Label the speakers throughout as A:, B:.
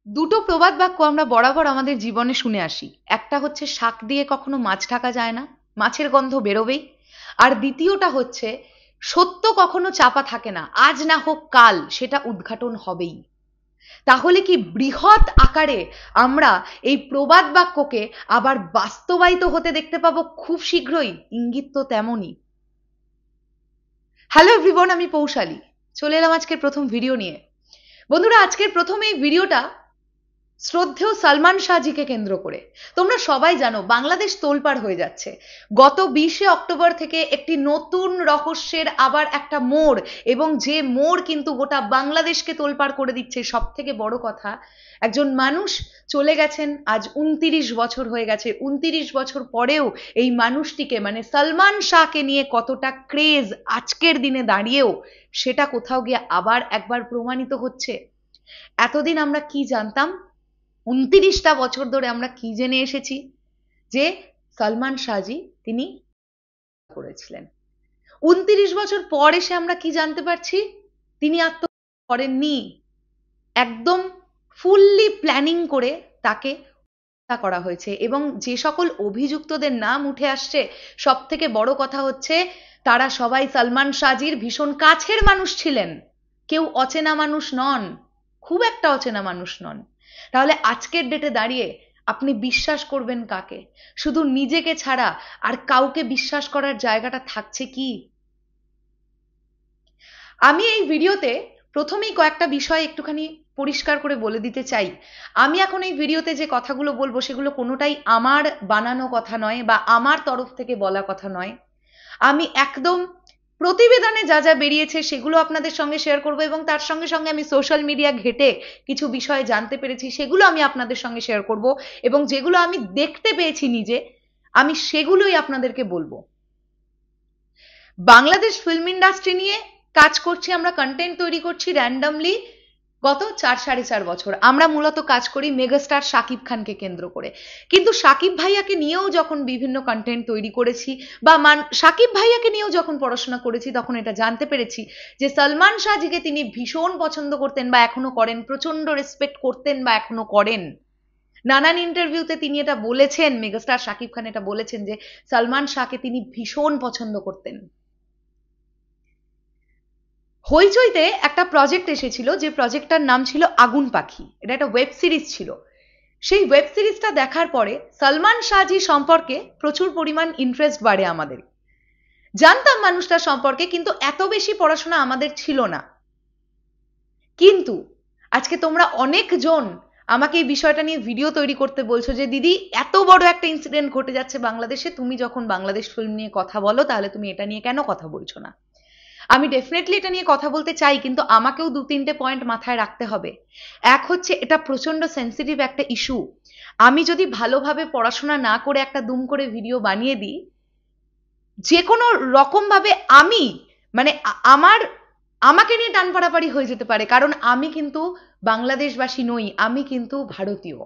A: দুটো প্রবাদ বাক্য আমরা বরাবর আমাদের জীবনে শুনে আসি। একটা হচ্ছে শাক দিয়ে কখনো মাছ ঢাকা যায় না, মাছের গন্ধ বেরোবেই। আর দ্বিতীয়টা হচ্ছে সত্য কখনো চাপা থাকে না, আজ না হোক কাল সেটা উদ্ঘাটন হবেই। তাহলে কি বৃহৎ আকারে আমরা এই প্রবাদ বাক্যকে আবার বাস্তবায়িত হতে দেখতে পাবো খুব শীঘ্রই? ইঙ্গিত তো তেমনই। হ্যালো এভরিওয়ান, আমি পৌশালী চলে এলাম আজকের প্রথম ভিডিও নিয়ে। বন্ধুরা, আজকের প্রথম এই ভিডিওটা শ্রদ্ধেয় সালমান শাহজিকে কেন্দ্র করে। তোমরা সবাই জানো বাংলাদেশ তোলপাড় হয়ে যাচ্ছে। গত 20শে অক্টোবর থেকে একটি নতুন রহস্যের আবার একটা মোড়, এবং যে মোড় কিন্তু গোটা বাংলাদেশকে তোলপাড় করে দিচ্ছে। সব থেকে বড় কথা, একজন মানুষ চলে গেছেন, আজ 29 বছর হয়ে গেছে। 29 বছর পরেও এই মানুষটিকে মানে সালমান শাহকে নিয়ে কতটা ক্রেজ আজকের দিনে দাঁড়িয়েও, সেটা কোথাও গিয়ে আবার একবার প্রমাণিত হচ্ছে। এতদিন আমরা কি জানতাম? 29টা বছর ধরে আমরা কি জেনে এসেছি? যে সালমান শাহজি তিনি করেছিলেন। 29 বছর পর এসে আমরা কি জানতে পারছি? তিনি আত্মহত্যা করেননি। একদম ফুললি প্ল্যানিং করে তাকে হত্যা করা হয়েছে। এবং যে সকল অভিযুক্তদের নাম উঠে আসছে, সব থেকে বড় কথা হচ্ছে তারা সবাই সালমান শাহজির ভীষণ কাছের মানুষ ছিলেন। কেউ অচেনা মানুষ নন, খুব একটা অচেনা মানুষ নন। তাহলে আজকের ডেটে দাঁড়িয়ে আপনি বিশ্বাস করবেন কাকে? শুধু নিজেকে ছাড়া আর কাউকে বিশ্বাস করার জায়গাটা থাকছে কি? আমি এই ভিডিওতে প্রথমেই কয়েকটা বিষয় একটুখানি পরিষ্কার করে বলে দিতে চাই। আমি এখন এই ভিডিওতে যে কথাগুলো বলবো সেগুলো কোনোটাই আমার বানানো কথা নয় বা আমার তরফ থেকে বলা কথা নয়। আমি একদম প্রতিবেদনে যা যা বেরিয়েছে সেগুলো আপনাদের সঙ্গে শেয়ার করবো, এবং তার সঙ্গে সঙ্গে আমি সোশ্যাল মিডিয়া ঘেটে কিছু বিষয় জানতে পেরেছি সেগুলো আমি আপনাদের সঙ্গে শেয়ার করব, এবং যেগুলো আমি দেখতে পেয়েছি নিজে আমি সেগুলোই আপনাদেরকে বলবো। বাংলাদেশ ফিল্ম ইন্ডাস্ট্রি নিয়ে কাজ করছি আমরা, কন্টেন্ট তৈরি করছি র্যান্ডমলি গত 4-4.5 বছর। আমরা মূলত কাজ করি মেগাস্টার শাকিব খানকে কেন্দ্র করে। কিন্তু শাকিব ভাইয়াকে নিয়েও যখন বিভিন্ন কন্টেন্ট তৈরি করেছি বা শাকিব ভাইয়াকে নিয়েও যখন পড়াশোনা করেছি, তখন এটা জানতে পেরেছি যে সালমান শাহজিকে তিনি ভীষণ পছন্দ করতেন বা এখনো করেন, প্রচন্ড রেসপেক্ট করতেন বা এখনো করেন। নানান ইন্টারভিউতে তিনি এটা বলেছেন, মেগাস্টার শাকিব খান এটা বলেছেন যে সালমান শাহকে তিনি ভীষণ পছন্দ করতেন। হইচইতে একটা প্রজেক্ট এসেছিল, যে প্রজেক্টটার নাম ছিল আগুন পাখি। এটা একটা ওয়েব সিরিজ ছিল। সেই ওয়েব সিরিজটা দেখার পরে সালমান শাহজি সম্পর্কে প্রচুর পরিমাণ ইন্টারেস্ট বাড়ে আমাদের। জানতাম মানুষটার সম্পর্কে, কিন্তু এত বেশি পড়াশোনা আমাদের ছিল না। কিন্তু আজকে তোমরা অনেকজন আমাকে এই বিষয়টা নিয়ে ভিডিও তৈরি করতে বলছো যে দিদি এত বড় একটা ইনসিডেন্ট ঘটে যাচ্ছে বাংলাদেশে, তুমি যখন বাংলাদেশ ফিল্ম নিয়ে কথা বলো তাহলে তুমি এটা নিয়ে কেন কথা বলছো না? আমি ডেফিনেটলি এটা নিয়ে কথা বলতে চাই, কিন্তু আমাকেও 2-3টে পয়েন্ট মাথায় রাখতে হবে। এক হচ্ছে, এটা প্রচন্ড সেন্সিটিভ একটা ইস্যু। আমি যদি ভালোভাবে পড়াশোনা না করে একটা দুম করে ভিডিও বানিয়ে দিই, যে কোনো রকম ভাবে আমি মানে আমাকে নিয়ে টান পাড়াপাড়ি হয়ে যেতে পারে। কারণ আমি কিন্তু বাংলাদেশবাসী নই, আমি কিন্তু ভারতীয়।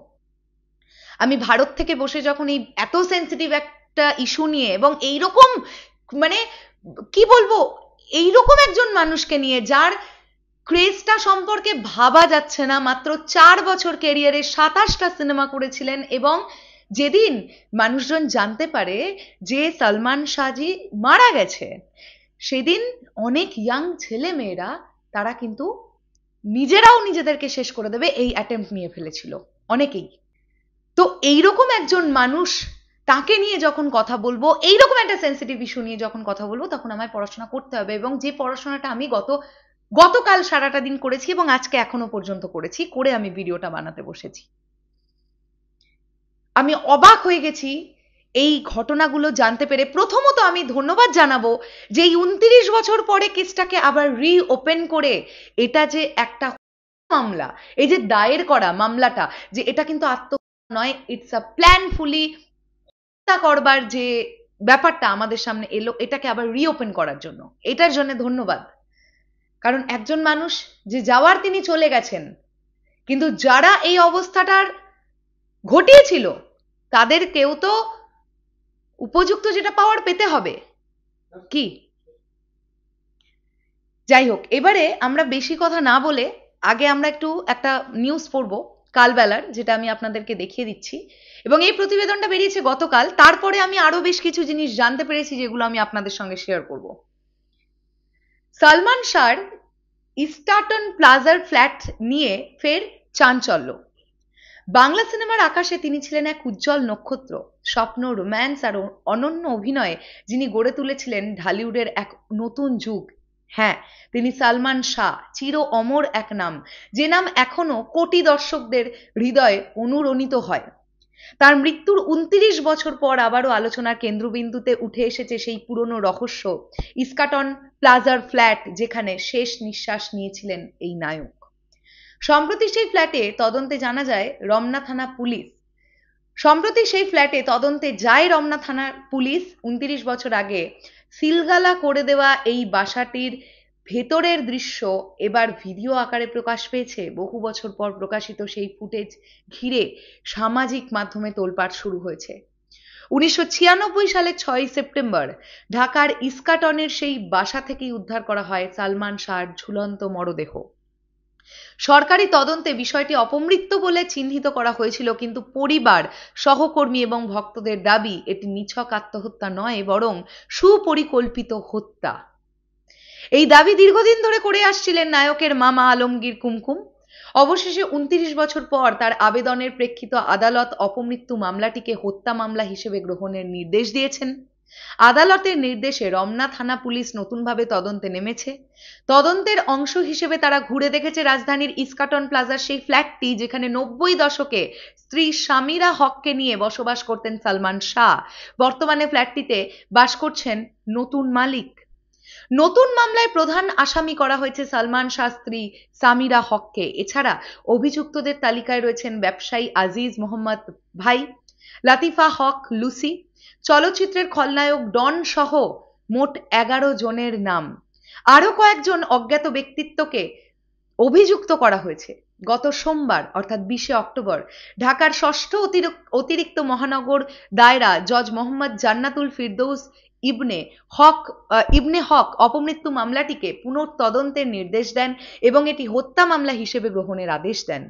A: আমি ভারত থেকে বসে যখন এই এত সেন্সিটিভ একটা ইস্যু নিয়ে, এবং এইরকম মানে কি বলবো, এইরকম একজন মানুষকে নিয়ে যার ক্রেজটা সম্পর্কে ভাবা যাচ্ছে না, মাত্র 4 বছর ক্যারিয়ারে 27টা সিনেমা করেছিলেন, এবং যেদিন মানুষজন জানতে পারে যে সালমান শাহজি মারা গেছে, সেদিন অনেক ইয়াং ছেলে মেয়েরা তারা কিন্তু নিজেরাও নিজেদেরকে শেষ করে দেবে এই অ্যাটেম্প্ট নিয়ে ফেলেছিল অনেকেই। তো এইরকম একজন মানুষ, তাকে নিয়ে যখন কথা বলবো, এইরকম একটা সেন্সিটিভ ইস্যু নিয়ে যখন কথা বলবো, তখন আমায় পড়াশোনা করতে হবে। এবং যে পড়াশোনাটা আমি গতকাল সারাটা দিন করেছি এবং আজকে এখনো পর্যন্ত করেছি, করে আমি ভিডিওটা বানাতে বসেছি। আমি অবাক হয়ে গেছি এই ঘটনাগুলো জানতে পেরে। প্রথমত আমি ধন্যবাদ জানাবো যে এই 29 বছর পরে কেসটাকে আবার রিওপেন করে, এটা যে একটা মামলা, এই যে দায়ের করা মামলাটা, যে এটা কিন্তু আত্মহত্যা নয়, ইটস আ প্ল্যানফুলি হত্যা করবার যে ব্যাপারটা আমাদের সামনে এলো, এটাকে আবার রিওপেন করার জন্য, এটার জন্য ধন্যবাদ। কারণ একজন মানুষ যে যাওয়ার তিনি চলে গেছেন, কিন্তু যারা এই অবস্থাটার ঘটিয়েছিল তাদের কেউ তো উপযুক্ত যেটা পাওয়ার পেতে হবে কি? যাই হোক, এবারে আমরা বেশি কথা না বলে আগে আমরা একটু একটা নিউজ পড়বো। কালবেলার, যেটা আমি আপনাদেরকে দেখিয়ে দিচ্ছি, এবং এই প্রতিবেদনটা বেরিয়েছে গতকাল। তারপরে আমি আরো বেশ কিছু জিনিস জানতে পেরেছি যেগুলো আমি আপনাদের সঙ্গে শেয়ার করব। সালমান শাহর ইস্টার্টন প্লাজার ফ্ল্যাট নিয়ে ফের চাঞ্চল্য। বাংলা সিনেমার আকাশে তিনি ছিলেন এক উজ্জ্বল নক্ষত্র, স্বপ্ন, রোম্যান্স আর অনন্য অভিনয়ে যিনি গড়ে তুলেছিলেন ঢালিউডের এক নতুন যুগ। হ্যাঁ, তিনি সালমান শাহ, চির অমর এক নাম, যে নাম এখনো কোটি দর্শকদের হৃদয়ে অনুরণিত হয়। তার মৃত্যুর 29 বছর পর আবারও আলোচনার কেন্দ্রবিন্দুতে উঠে এসেছে সেই পুরনো রহস্য, ইস্কাটন প্লাজার ফ্ল্যাট, যেখানে শেষ নিঃশ্বাস নিয়েছিলেন এই নায়ক। সম্প্রতি সেই ফ্ল্যাটে তদন্তে যায় রমনা থানার পুলিশ। 29 বছর আগে সিলগালা করে দেওয়া এই বাসাটির ভেতরের দৃশ্য এবার ভিডিও আকারে প্রকাশ পেয়েছে। বহু বছর পর প্রকাশিত সেই ফুটেজ ঘিরে সামাজিক মাধ্যমে তোলপাড় শুরু হয়েছে। 1996 সালের 6 সেপ্টেম্বর ঢাকার ইস্কাটনের সেই বাসা থেকেই উদ্ধার করা হয় সালমান শাহর ঝুলন্ত মরদেহ। সরকারি তদন্তে বিষয়টি অপমৃত্যু বলে চিহ্নিত করা হয়েছিল, কিন্তু পরিবার, সহকর্মী এবং ভক্তদের দাবি এটি নিছক আত্মহত্যা নয়, বরং সুপরিকল্পিত হত্যা। এই দাবি দীর্ঘদিন ধরে করে আসছিলেন নায়কের মামা আলমগীর কুমকুম। অবশেষে 29 বছর পর তার আবেদনের প্রেক্ষিত আদালত অপমৃত্যু মামলাটিকে হত্যা মামলা হিসেবে গ্রহণের নির্দেশ দিয়েছেন। আদালতের নির্দেশে রমনা থানা পুলিশ নতুনভাবে তদন্তে নেমেছে। তদন্তের অংশ হিসেবে তারা ঘুরে দেখেছে রাজধানীর ইস্কাটন প্লাজার সেই ফ্ল্যাটটি, যেখানে 90 দশকে স্ত্রী সামিরা হককে নিয়ে বসবাস করতেন সালমান শাহ। বর্তমানে ফ্ল্যাটটিতে বাস করছেন নতুন মালিক। নতুন মামলায় প্রধান আসামি করা হয়েছে সালমান শাহ স্ত্রী সামিরা হককে। এছাড়া অভিযুক্তদের তালিকায় রয়েছেন ব্যবসায়ী আজিজ মোহাম্মদ ভাই, লাতিফা হক লুসি, চলচ্চিত্রের খলনায়ক ডন সহ মোট 11 জনের নাম। আরো কয়েকজন অজ্ঞাত ব্যক্তিত্বকে অভিযুক্ত করা হয়েছে। গত সোমবার অর্থাৎ 20 অক্টোবর ঢাকার 6ষ্ঠ অতিরিক্ত মহানগর দায়রা জজ মোহাম্মদ জান্নাতুল ফিরদৌস ইবনে হক অপমৃত্যু মামলাটিকে পুনঃতদন্তের নির্দেশ দেন এবং এটি হত্যা মামলা হিসেবে গ্রহণের আদেশ দেন।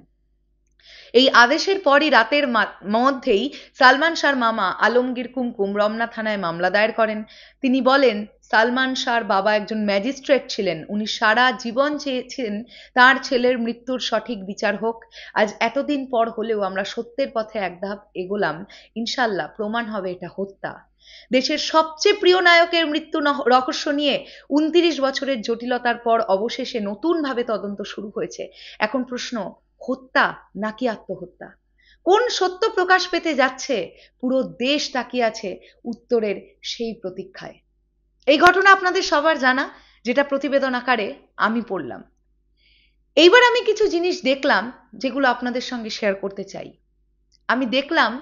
A: এই আদেশের পরই রাতের মধ্যেই সালমান শাহর মামা আলমগীর কুমকুম রমনা থানায় মামলা দায়ের করেন। তিনি বলেন, সালমান শাহর বাবা একজন ম্যাজিস্ট্রেট ছিলেন। উনি সারা জীবন চেয়েছেন তার ছেলের মৃত্যুর সঠিক বিচার হোক। আজ এতদিন পর হলেও আমরা সত্যের পথে এক ধাপ এগোলাম। ইনশাল্লাহ প্রমাণ হবে এটা হত্যা। দেশের সবচেয়ে প্রিয় নায়কের মৃত্যু রহস্য নিয়ে 29 বছরের জটিলতার পর অবশেষে নতুনভাবে তদন্ত শুরু হয়েছে। এখন প্রশ্ন, হত্যা নাকি আত্মহত্যা? কোন সত্য প্রকাশ পেতে যাচ্ছে? পুরো দেশ তাকিয়ে আছে উত্তরের সেই প্রতীক্ষায়। এই ঘটনা আপনাদের সবার জানা, যেটা প্রতিবেদন আকারে আমি পড়লাম। এইবার আমি কিছু জিনিস দেখলাম যেগুলো আপনাদের সঙ্গে শেয়ার করতে চাই। আমি দেখলাম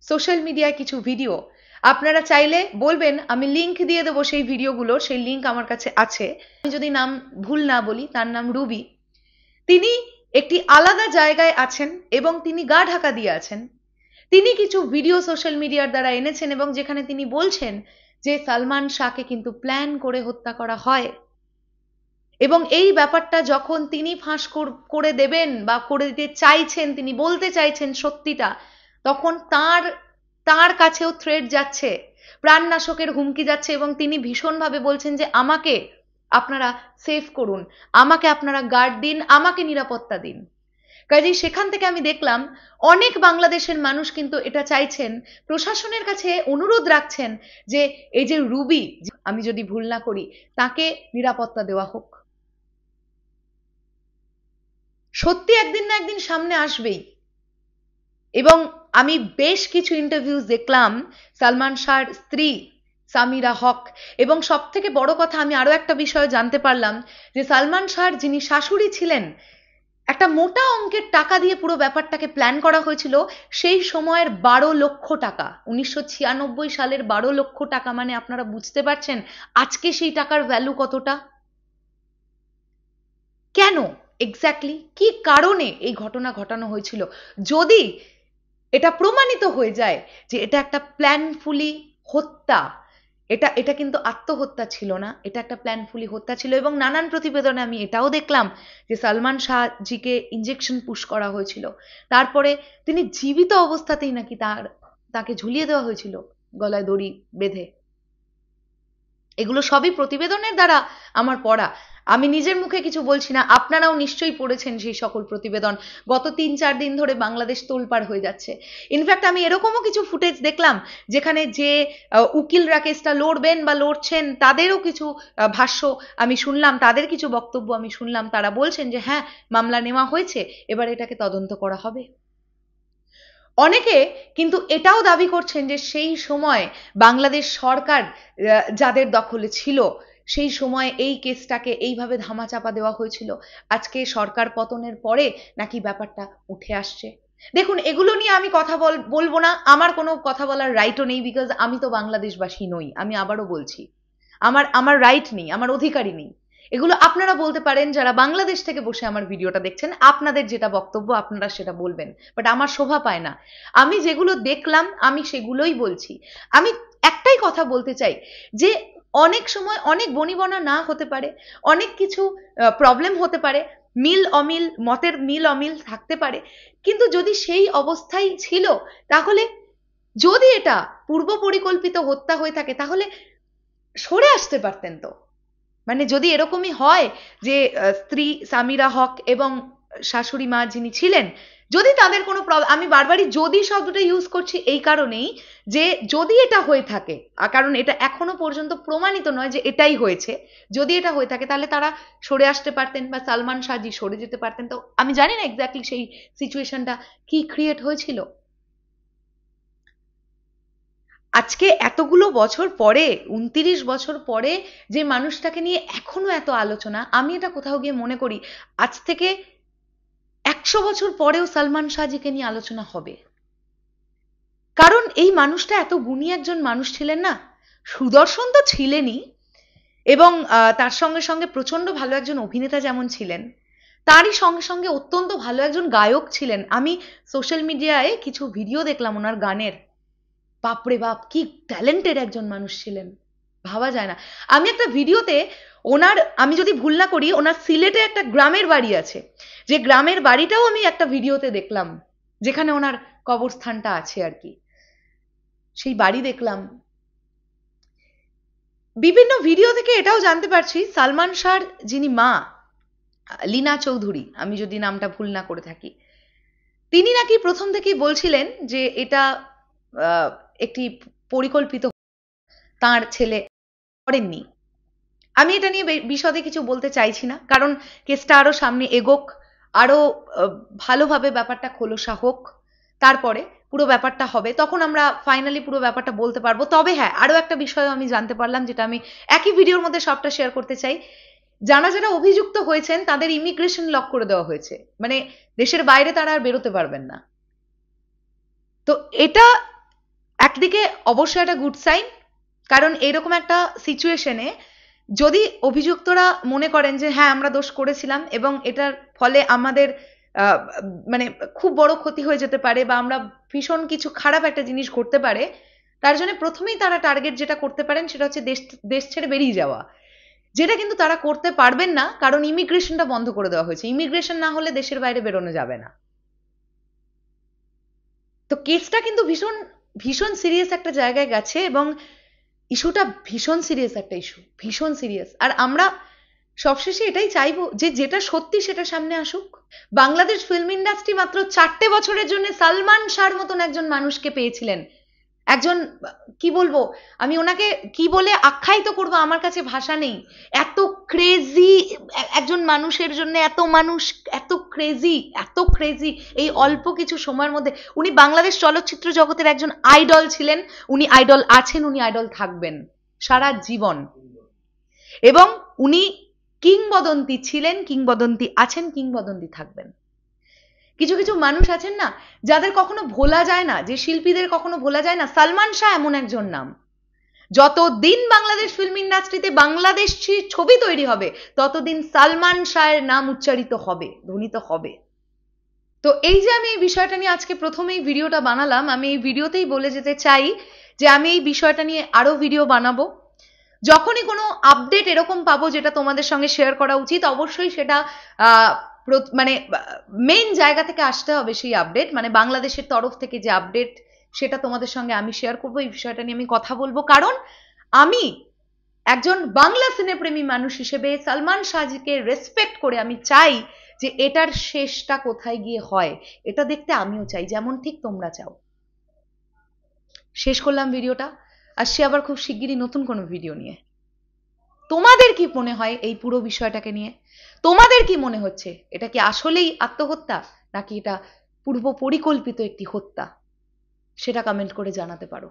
A: সোশ্যাল মিডিয়ায় কিছু ভিডিও। আপনারা চাইলে বলবেন, আমি লিংক দিয়ে দেবো সেই ভিডিওগুলোর। সেই লিংক আমার কাছে আছে। আমি যদি নাম ভুল না বলি, তার নাম রুবি। তিনি একটি আলাদা জায়গায় আছেন এবং তিনি গা ঢাকা দিয়ে আছেন। তিনি কিছু ভিডিও সোশ্যাল মিডিয়ার দ্বারা এনেছেন এবং যেখানে তিনি বলছেন যে সালমান শাহকে কিন্তু প্ল্যান করে হত্যা করা হয়, এবং এই ব্যাপারটা যখন তিনি ফাঁস করে দেবেন বা করে দিতে চাইছেন, তিনি বলতে চাইছেন সত্যিটা, তখন তার কাছেও থ্রেট যাচ্ছে, প্রাণনাশকের হুমকি যাচ্ছে, এবং তিনি ভীষণভাবে বলছেন যে আমাকে আপনারা সেফ করুন, আমাকে আপনারা গার্ড দিন, আমাকে নিরাপত্তা দিন। কাজেই সেখান থেকে আমি দেখলাম অনেক বাংলাদেশের মানুষ কিন্তু এটা চাইছেন, প্রশাসনের কাছে অনুরোধ রাখছেন যে এই যে রুবি, আমি যদি ভুল না করি, তাকে নিরাপত্তা দেওয়া হোক। সত্যি একদিন না একদিন সামনে আসবেই। এবং আমি বেশ কিছু ইন্টারভিউ দেখলাম সালমান শাহর স্ত্রী সামিরা হক, এবং সব থেকে বড় কথা, আমি আরো একটা বিষয় জানতে পারলাম যে সালমান শাহর যিনি শাশুড়ি ছিলেন, একটা মোটা অঙ্কের টাকা দিয়ে পুরো ব্যাপারটাকে প্ল্যান করা হয়েছিল। সেই সময়ের 12 লক্ষ টাকা, 1996 সালের 12 লক্ষ টাকা, মানে আপনারা বুঝতে পারছেন আজকে সেই টাকার ভ্যালু কতটা। কেন এক্স্যাক্টলি কি কারণে এই ঘটনা ঘটানো হয়েছিল? যদি এটা প্রমাণিত হয়ে যায় যে এটা একটা প্ল্যানফুলি হত্যা, এটা এটা কিন্তু আত্মহত্যা ছিল না, এটা একটা প্ল্যানফুলি হত্যা ছিল। এবং নানান প্রতিবেদনে আমি এটাও দেখলাম যে সালমান শাহজিকে ইঞ্জেকশন পুশ করা হয়েছিল, তারপরে তিনি জীবিত অবস্থাতেই নাকি তাকে ঝুলিয়ে দেওয়া হয়েছিল গলায় দড়ি বেঁধে। এগুলো সবই প্রতিবেদনের দ্বারা আমার পড়া, আমি নিজের মুখে কিছু বলছি না, আপনারাও নিশ্চয়ই পড়েছেন সেই সকল প্রতিবেদন। গত ৩-৪ দিন ধরে বাংলাদেশ তোলপাড় হয়ে যাচ্ছে। ইনফ্যাক্ট আমি এরকমও কিছু ফুটেজ দেখলাম যেখানে যে উকিলরা কেসটা লড়বেন বা লড়ছেন তাদেরও কিছু ভাষ্য আমি শুনলাম, তাদের কিছু বক্তব্য আমি শুনলাম। তারা বলছেন যে হ্যাঁ, মামলা নেওয়া হয়েছে, এবার এটাকে তদন্ত করা হবে। অনেকে কিন্তু এটাও দাবি করছেন যে সেই সময় বাংলাদেশ সরকার যাদের দখলে ছিল সেই সময় এই কেসটাকে এইভাবে ধামাচাপা দেওয়া হয়েছিল, আজকে সরকার পতনের পরে নাকি ব্যাপারটা উঠে আসছে। দেখুন, এগুলো নিয়ে আমি কথা বলবো না, আমার কোনো কথা বলার রাইটও নেই, বিকজ আমি তো বাংলাদেশবাসী নই। আমি আবারও বলছি, আমার রাইট নেই, আমার অধিকারই নেই। এগুলো আপনারা বলতে পারেন যারা বাংলাদেশ থেকে বসে আমার ভিডিওটা দেখছেন, আপনাদের যেটা বক্তব্য আপনারা সেটা বলবেন, বাট আমার শোভা পায় না। আমি যেগুলো দেখলাম আমি সেগুলোই বলছি। আমি একটাই কথা বলতে চাই যে অনেক সময় অনেক বনিবনা না হতে পারে, অনেক কিছু প্রবলেম হতে পারে, মিল অমিল, মতের মিল অমিল থাকতে পারে, কিন্তু যদি সেই অবস্থায় ছিল তাহলে, যদি এটা পূর্ব পরিকল্পিত হত্যা হয়ে থাকে তাহলে সরে আসতে পারতেন তো। মানে যদি এরকমই হয় যে স্ত্রী সামিরা হক এবং শাশুড়ি মা যিনি ছিলেন, যদি তাদের কোনো প্রবলেম, আমি বারবারই যদি শব্দটা ইউজ করছি এই কারণেই যে যদি এটা হয়ে থাকে, কারণ এটা এখনো পর্যন্ত প্রমাণিত নয় যে এটাই হয়েছে, যদি এটা হয়ে থাকে তাহলে তারা সরে আসতে পারতেন বা সালমান শাহজি সরে যেতে পারতেন। তো আমি জানি না এক্স্যাক্টলি সেই সিচুয়েশনটা কি ক্রিয়েট হয়েছিল। আজকে এতগুলো বছর পরে, 29 বছর পরে যে মানুষটাকে নিয়ে এখনো এত আলোচনা, আমি এটা কোথাও গিয়ে মনে করি আজ থেকে 100 বছর পরেও সালমান শাহজিকে নিয়ে আলোচনা হবে। কারণ এই মানুষটা এত গুণী একজন মানুষ ছিলেন না, সুদর্শন তো ছিলেনই, এবং তার সঙ্গে সঙ্গে প্রচন্ড ভালো একজন অভিনেতা যেমন ছিলেন, তারই সঙ্গে সঙ্গে অত্যন্ত ভালো একজন গায়ক ছিলেন। আমি সোশ্যাল মিডিয়ায় কিছু ভিডিও দেখলাম ওনার গানের, বাপরে বাপ কি ট্যালেন্টেড একজন মানুষ ছিলেন, ভাবা যায় না। আমি একটা ভিডিওতে ওনার, আমি যদি ভুল না করি, ওনার সিলেটে একটা গ্রামের বাড়ি আছে, যে গ্রামের বাড়িটাও আমি একটা ভিডিওতে দেখলাম, যেখানে ওনার কবরস্থানটা আছে আর কি, সেই বাড়ি দেখলাম। বিভিন্ন ভিডিও থেকে এটাও জানতে পারছি সালমান শাহর যিনি মা, লীনা চৌধুরী, আমি যদি নামটা ভুল না করে থাকি, তিনি নাকি প্রথম থেকেই বলছিলেন যে এটা একটি পরিকল্পিত, তার ছেলে করেননি। আমি এটা নিয়ে বিশদে কিছু বলতে চাইছি না, কারণ কেসটা আরো সামনে এগোক, আরো ভালোভাবে ব্যাপারটা খোলসা হোক, তারপরে পুরো ব্যাপারটা হবে, তখন আমরা ফাইনালি পুরো ব্যাপারটা বলতে পারবো। তবে হ্যাঁ, আরো একটা বিষয় আমি জানতে পারলাম, যেটা আমি একই ভিডিওর মধ্যে সবটা শেয়ার করতে চাই। যারা অভিযুক্ত হয়েছেন তাদের ইমিগ্রেশন লক করে দেওয়া হয়েছে, মানে দেশের বাইরে তারা আর বেরোতে পারবেন না। তো এটা একদিকে অবশ্যই একটা গুড সাইন, কারণ এরকম একটা সিচুয়েশনে যদি অভিযুক্তরা মনে করেন যে হ্যাঁ আমরা দোষ করেছিলাম এবং এটার ফলে আমাদের মানে খুব বড় ক্ষতি হয়ে যেতে পারে বা আমরা ভীষণ কিছু খারাপ একটা জিনিস ঘটতে পারে, তার জন্য প্রথমেই তারা টার্গেট যেটা করতে পারেন সেটা হচ্ছে দেশ ছেড়ে বেরিয়ে যাওয়া, যেটা কিন্তু তারা করতে পারবেন না, কারণ ইমিগ্রেশনটা বন্ধ করে দেওয়া হয়েছে। ইমিগ্রেশন না হলে দেশের বাইরে বেরোনো যাবে না। তো কেসটা কিন্তু ভীষণ ভীষণ সিরিয়াস একটা জায়গায় গেছে, এবং ইস্যুটা ভীষণ সিরিয়াস একটা ইস্যু, ভীষণ সিরিয়াস। আর আমরা সবশেষে এটাই চাইবো যে যেটা সত্যি সেটা সামনে আসুক। বাংলাদেশ ফিল্ম ইন্ডাস্ট্রি মাত্র 4টে বছরের জন্য সালমান শাহর মতন একজন মানুষকে পেয়েছিলেন, একজন, কি বলবো, আমি ওনাকে কি বলে আখ্যায়িত করবো, আমার কাছে ভাষা নেই। এত ক্রেজি একজন মানুষের জন্য এত মানুষ এত ক্রেজি এই অল্প কিছু সময়ের মধ্যে। উনি বাংলাদেশ চলচ্চিত্র জগতের একজন আইডল ছিলেন, উনি আইডল আছেন, উনি আইডল থাকবেন সারা জীবন, এবং উনি কিংবদন্তি ছিলেন, কিংবদন্তি আছেন, কিংবদন্তি থাকবেন। কিছু কিছু মানুষ আছেন না যাদের কখনো ভোলা যায় না, যে শিল্পীদের কখনো ভোলা যায় না, সালমান শাহ এমন একজন নাম। যতদিন বাংলাদেশ ফিল্ম ইন্ডাস্ট্রিতে বাংলাদেশ ছবি তৈরি হবে ততদিন সালমান শাহের নাম উচ্চারিত হবে, ধ্বনিত হবে। তো এই যে আমি এই বিষয়টা নিয়ে আজকে প্রথমেই ভিডিওটা বানালাম, আমি এই ভিডিওতেই বলে যেতে চাই যে আমি এই বিষয়টা নিয়ে আরো ভিডিও বানাবো। যখনই কোনো আপডেট এরকম পাবো যেটা তোমাদের সঙ্গে শেয়ার করা উচিত, অবশ্যই সেটা মানে মেইন জায়গা থেকে আসতে হবে সেই আপডেট, মানে বাংলাদেশের তরফ থেকে যে আপডেট সেটা তোমাদের সঙ্গে আমি শেয়ার করবো। এই বিষয়টা নিয়ে আমি কথা বলবো, কারণ আমি একজন বাংলা সিনেপ্রেমী মানুষ হিসেবে সালমান শাহজিকে রেসপেক্ট করে আমি চাই যে এটার শেষটা কোথায় গিয়ে হয় এটা দেখতে আমিও চাই, যেমন ঠিক তোমরা চাও। শেষ করলাম ভিডিওটা, আসছি আবার খুব শিগগিরই নতুন কোনো ভিডিও নিয়ে। তোমাদের কি মনে হয় এই পুরো বিষয়টাকে নিয়ে? তোমাদের কি মনে হচ্ছে এটা কি আসলেই আত্মহত্যা নাকি এটা পূর্ব পরিকল্পিত একটি হত্যা? সেটা কমেন্ট করে জানাতে পারো।